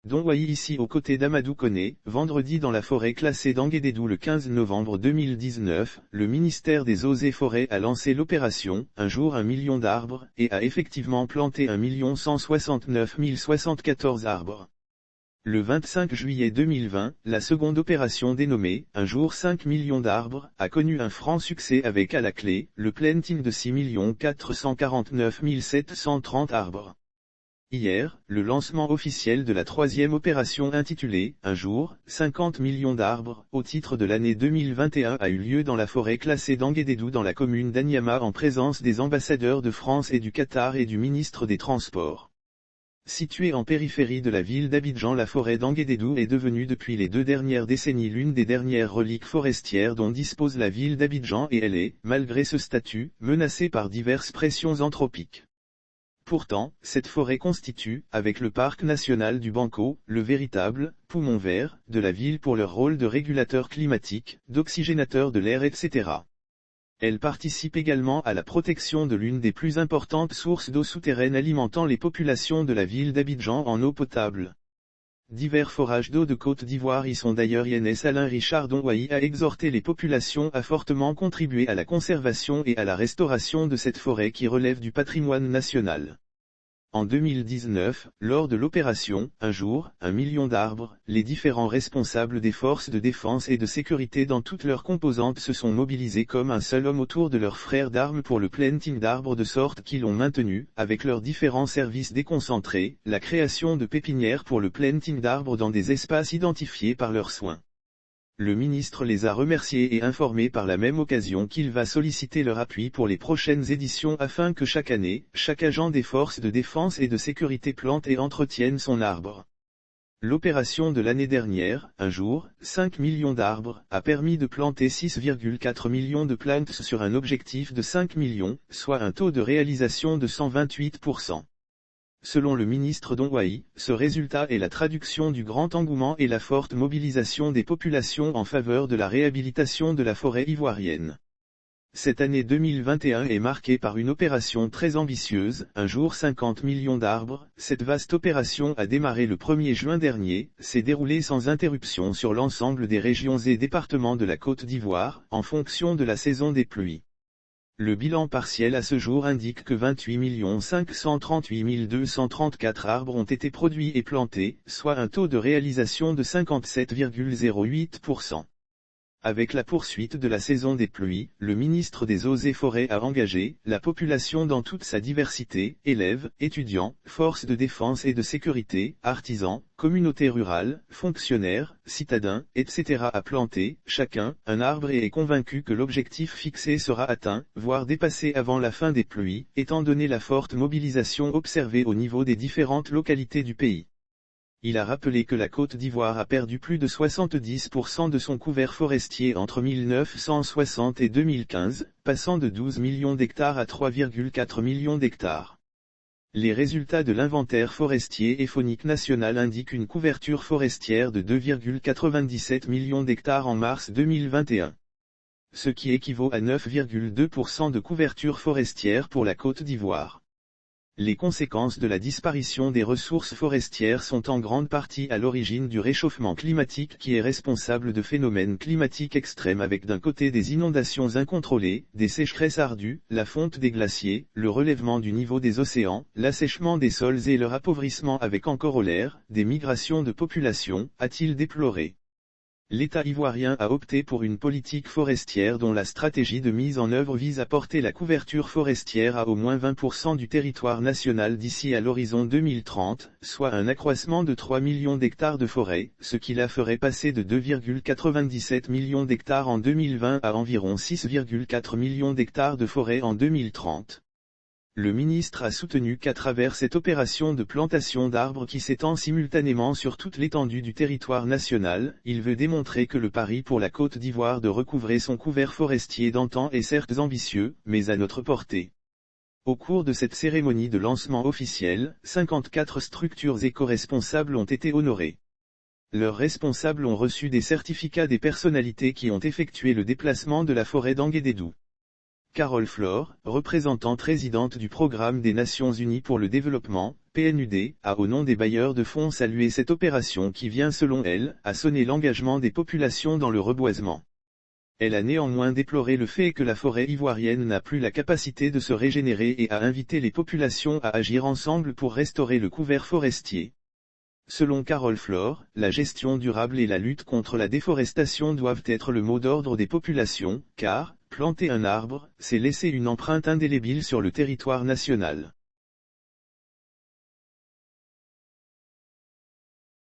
Don Wai ici aux côtés d'Amadou Koné, vendredi dans la forêt classée d'Anguédédou le 15 novembre 2019, le ministère des Eaux et Forêts a lancé l'opération « Un jour 1 million d'arbres » et a effectivement planté 1 169 074 arbres. Le 25 juillet 2020, la seconde opération dénommée « Un jour 5 millions d'arbres » a connu un franc succès avec à la clé, le planting de 6 449 730 arbres. Hier, le lancement officiel de la troisième opération intitulée « Un jour, 50 millions d'arbres » au titre de l'année 2021 a eu lieu dans la forêt classée d'Anguédédou dans la commune d'Anyama en présence des ambassadeurs de France et du Qatar et du ministre des Transports. Située en périphérie de la ville d'Abidjan, la forêt d'Anguédédou est devenue depuis les 2 dernières décennies l'une des dernières reliques forestières dont dispose la ville d'Abidjan et elle est, malgré ce statut, menacée par diverses pressions anthropiques. Pourtant, cette forêt constitue, avec le parc national du Banco, le véritable « poumon vert » de la ville pour leur rôle de régulateur climatique, d'oxygénateur de l'air etc. Elle participe également à la protection de l'une des plus importantes sources d'eau souterraine alimentant les populations de la ville d'Abidjan en eau potable. Divers forages d'eau de Côte d'Ivoire y sont d'ailleurs. INS Alain Richard Don Wai a exhorté les populations à fortement contribuer à la conservation et à la restauration de cette forêt qui relève du patrimoine national. En 2019, lors de l'opération « Un jour, 1 million d'arbres », les différents responsables des forces de défense et de sécurité dans toutes leurs composantes se sont mobilisés comme un seul homme autour de leurs frères d'armes pour le planting d'arbres de sorte qu'ils ont maintenu, avec leurs différents services déconcentrés, la création de pépinières pour le planting d'arbres dans des espaces identifiés par leurs soins. Le ministre les a remerciés et informés par la même occasion qu'il va solliciter leur appui pour les prochaines éditions afin que chaque année, chaque agent des forces de défense et de sécurité plante et entretienne son arbre. L'opération de l'année dernière, Un jour, 5 millions d'arbres, a permis de planter 6,4 millions de plantes sur un objectif de 5 millions, soit un taux de réalisation de 128%. Selon le ministre Don Wai, ce résultat est la traduction du grand engouement et la forte mobilisation des populations en faveur de la réhabilitation de la forêt ivoirienne. Cette année 2021 est marquée par une opération très ambitieuse, Un jour 50 millions d'arbres. Cette vaste opération a démarré le 1er juin dernier, s'est déroulée sans interruption sur l'ensemble des régions et départements de la Côte d'Ivoire, en fonction de la saison des pluies. Le bilan partiel à ce jour indique que 28 538 234 arbres ont été produits et plantés, soit un taux de réalisation de 57,08%. Avec la poursuite de la saison des pluies, le ministre des Eaux et Forêts a engagé la population dans toute sa diversité, élèves, étudiants, forces de défense et de sécurité, artisans, communautés rurales, fonctionnaires, citadins, etc. à planter, chacun, un arbre et est convaincu que l'objectif fixé sera atteint, voire dépassé avant la fin des pluies, étant donné la forte mobilisation observée au niveau des différentes localités du pays. Il a rappelé que la Côte d'Ivoire a perdu plus de 70% de son couvert forestier entre 1960 et 2015, passant de 12 millions d'hectares à 3,4 millions d'hectares. Les résultats de l'inventaire forestier et faunique national indiquent une couverture forestière de 2,97 millions d'hectares en mars 2021. Ce qui équivaut à 9,2% de couverture forestière pour la Côte d'Ivoire. Les conséquences de la disparition des ressources forestières sont en grande partie à l'origine du réchauffement climatique qui est responsable de phénomènes climatiques extrêmes avec d'un côté des inondations incontrôlées, des sécheresses ardues, la fonte des glaciers, le relèvement du niveau des océans, l'assèchement des sols et leur appauvrissement avec en corollaire, des migrations de population, a-t-il déploré. L'État ivoirien a opté pour une politique forestière dont la stratégie de mise en œuvre vise à porter la couverture forestière à au moins 20% du territoire national d'ici à l'horizon 2030, soit un accroissement de 3 millions d'hectares de forêt, ce qui la ferait passer de 2,97 millions d'hectares en 2020 à environ 6,4 millions d'hectares de forêt en 2030. Le ministre a soutenu qu'à travers cette opération de plantation d'arbres qui s'étend simultanément sur toute l'étendue du territoire national, il veut démontrer que le pari pour la Côte d'Ivoire de recouvrer son couvert forestier d'antan est certes ambitieux, mais à notre portée. Au cours de cette cérémonie de lancement officielle, 54 structures éco-responsables ont été honorées. Leurs responsables ont reçu des certificats des personnalités qui ont effectué le déplacement de la forêt d'Anguédédou. Carole Flore, représentante résidente du Programme des Nations Unies pour le développement, PNUD, a au nom des bailleurs de fonds salué cette opération qui vient selon elle, à sonner l'engagement des populations dans le reboisement. Elle a néanmoins déploré le fait que la forêt ivoirienne n'a plus la capacité de se régénérer et a invité les populations à agir ensemble pour restaurer le couvert forestier. Selon Carole Flore, la gestion durable et la lutte contre la déforestation doivent être le mot d'ordre des populations, car, planter un arbre, c'est laisser une empreinte indélébile sur le territoire national.